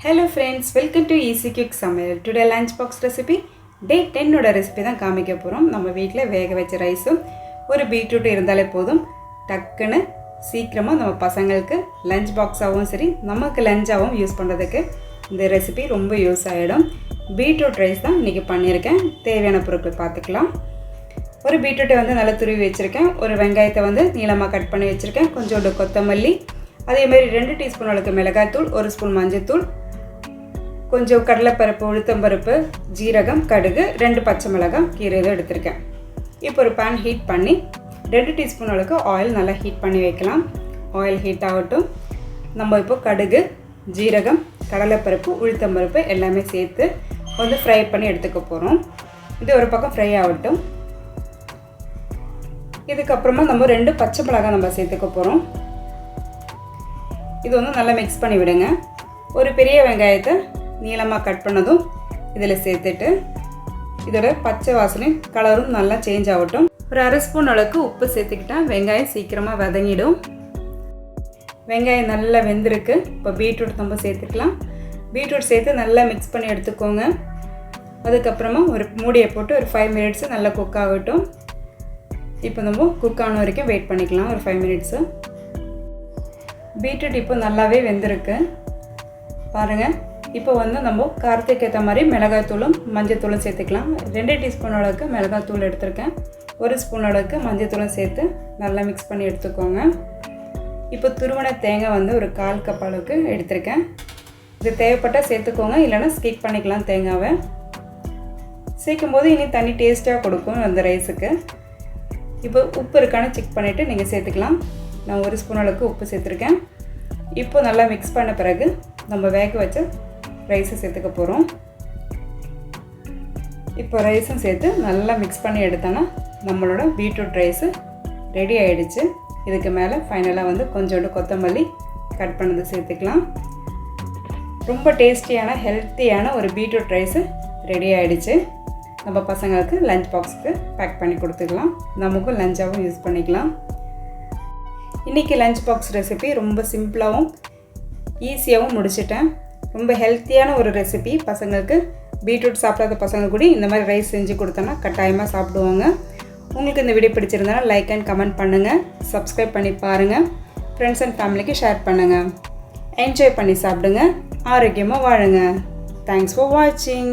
Hello friends, welcome to Easy Quick Samaiyal. Today lunchbox recipe day 10 ஓட recipe தான் காமிக்க போறோம். நம்ம வீட்ல வேக வச்ச ரைஸும் ஒரு பீட்ரூட் இருந்தாலே போதும். டக்குன்னு சீக்கிரமா நம்ம பசங்களுக்கு லஞ்ச் பாக்ஸாவும் சரி, நமக்கு லஞ்சாவும் யூஸ் பண்றதுக்கு இந்த ரெசிபி ரொம்ப யூஸ் ஆயிடும். பீட்ரூட் ரைஸ் தான் இன்னைக்கு பண்ணியிருக்கேன். தேவையான பொருட்கள் பார்த்துக்கலாம். ஒரு பீட்ரூட்டை வந்து நல்லா துருவி வச்சிருக்கேன். ஒரு வெங்காயத்தை வந்து நீளமா கட் பண்ணி வச்சிருக்கேன். கொஞ்சோண்டு கொத்தமல்லி, அதே மாதிரி 2 டீஸ்பூன் அளவுக்கு மிளகாய் தூள், 1 ஸ்பூன் மஞ்சள் தூள், கொஞ்சம் கடலைப்பருப்பு, உளுத்தம்பருப்பு, ஜீரகம், கடுகு, 2 பச்சை மிளகாய் கீரையை எடுத்திருக்கேன். இப்போ ஒரு பேன் ஹீட் பண்ணி 2 டீஸ்பூன் அளவுக்கு ஆயில் நல்லா ஹீட் பண்ணி வைக்கலாம். ஆயில் ஹீட் ஆகட்டும். நம்ம இப்போ கடுகு, ஜீரகம், கடலைப்பருப்பு, உளுத்தம்பருப்பு எல்லாமே சேர்த்து வந்து ஃப்ரை பண்ணி எடுத்துக்க போகிறோம். இது ஒரு பக்கம் ஃப்ரை ஆகட்டும். இதுக்கப்புறமா நம்ம 2 பச்சை மிளகாய் நம்ம சேர்த்துக்க போகிறோம். இது வந்து நல்லா மிக்ஸ் பண்ணி விடுங்க. ஒரு பெரிய வெங்காயத்தை நீளமாக கட் பண்ணதும் இதில் சேர்த்துட்டு இதோட பச்சை வாசனை கலரும் நல்லா சேஞ்ச் ஆகட்டும். ஒரு அரை ஸ்பூன் அளவுக்கு உப்பு சேர்த்துக்கிட்டா வெங்காயம் சீக்கிரமாக வதங்கிடும். வெங்காயம் நல்லா வெந்திருக்கு. இப்போ பீட்ரூட் நம்ம சேர்த்துக்கலாம். பீட்ரூட் சேர்த்து நல்லா மிக்ஸ் பண்ணி எடுத்துக்கோங்க. அதுக்கப்புறமா ஒரு மூடியை போட்டு ஒரு 5 மினிட்ஸ் நல்லா குக் ஆகட்டும். இப்போ நம்ம குக் ஆன வரைக்கும் வெயிட் பண்ணிக்கலாம். ஒரு 5 மினிட்ஸு. பீட்ரூட் இப்போ நல்லாவே வெந்திருக்கு பாருங்கள். இப்போ வந்து நம்ம காரத்துக்கு ஏற்ற மாதிரி மிளகாய்த்தூளும் மஞ்சத்தூளும் சேர்த்துக்கலாம். 2 டீஸ்பூன் அளவுக்கு மிளகாய்த்தூள் எடுத்திருக்கேன். 1 ஸ்பூன் அளவுக்கு மஞ்சத்தூளும் சேர்த்து நல்லா மிக்ஸ் பண்ணி எடுத்துக்கோங்க. இப்போ துருவன தேங்காய் வந்து ஒரு 1/4 கப் அளவுக்கு எடுத்திருக்கேன். இது தேவைப்பட்டால் சேர்த்துக்கோங்க, இல்லைனா ஸ்கிப் பண்ணிக்கலாம். தேங்காவை சேர்க்கும் போது இனி தண்ணி டேஸ்ட்டாக கொடுக்கும் அந்த ரைஸுக்கு. இப்போ உப்பு இருக்கான்னு செக் பண்ணிவிட்டு நீங்கள் சேர்த்துக்கலாம். நான் 1 ஸ்பூன் அளவுக்கு உப்பு சேர்த்துருக்கேன். இப்போ நல்லா மிக்ஸ் பண்ண பிறகு நம்ம வேக வச்ச ரைஸை சேர்த்துக்க போகிறோம். இப்போ ரைஸும் சேர்த்து நல்லா மிக்ஸ் பண்ணி எடுத்தோன்னா நம்மளோட பீட்ரூட் ரைஸு ரெடி ஆகிடுச்சு. இதுக்கு மேலே ஃபைனலாக வந்து கொஞ்சோண்டு கொத்தமல்லி கட் பண்ணது சேர்த்துக்கலாம். ரொம்ப டேஸ்டியான ஹெல்த்தியான ஒரு பீட்ரூட் ரைஸு ரெடி ஆகிடுச்சு. நம்ம பசங்களுக்கு லஞ்ச் பாக்ஸுக்கு பேக் பண்ணி கொடுத்துக்கலாம். நமக்கும் லஞ்சாகவும் யூஸ் பண்ணிக்கலாம். இன்றைக்கி லஞ்ச் பாக்ஸ் ரெசிபி ரொம்ப சிம்பிளாகவும் ஈஸியாகவும் முடிச்சிட்டேன். ரொம்ப ஹெல்த்தியான ஒரு ரெசிபி. பசங்களுக்கு பீட்ரூட் சாப்பிடாத பசங்க கூட இந்த மாதிரி ரைஸ் செஞ்சு கொடுத்தோன்னா கட்டாயமாக சாப்பிடுவாங்க. உங்களுக்கு இந்த வீடியோ பிடிச்சிருந்தா லைக் அண்ட் கமெண்ட் பண்ணுங்கள். சப்ஸ்கிரைப் பண்ணி பாருங்கள். ஃப்ரெண்ட்ஸ் அண்ட் ஃபேமிலிக்கு ஷேர் பண்ணுங்கள். என்ஜாய் பண்ணி சாப்பிடுங்க. ஆரோக்கியமாக வாழுங்க. தேங்க்ஸ் ஃபார் வாட்சிங்.